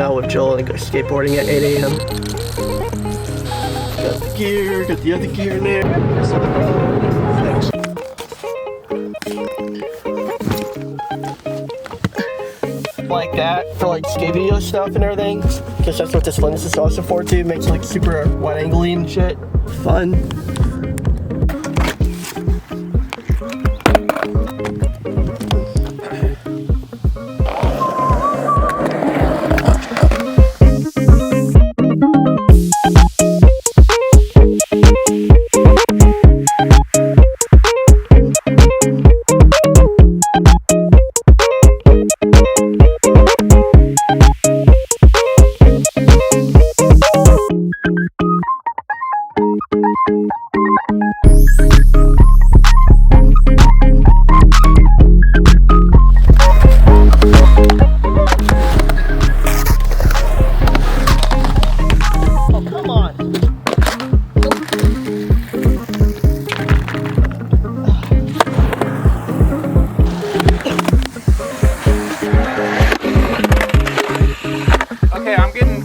out with Joel and go skateboarding at 8 a.m. Got the gear, got the other gear in there. Like that for like skate video stuff and everything, because that's what this lens is also for too. It makes it like super wide angling and shit. Fun.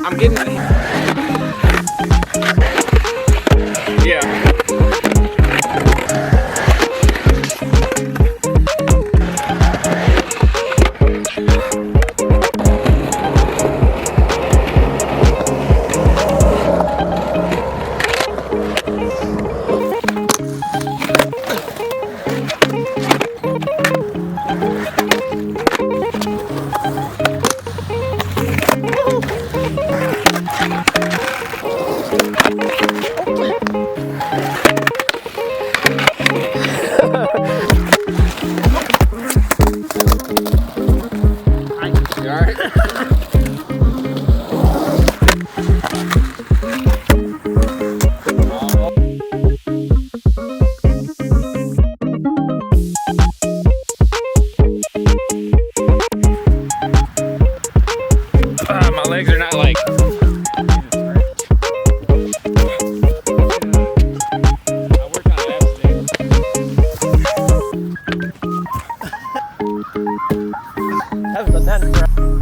I'm getting yeah. My legs are not like. I worked on abs today. Haven't done that in forever.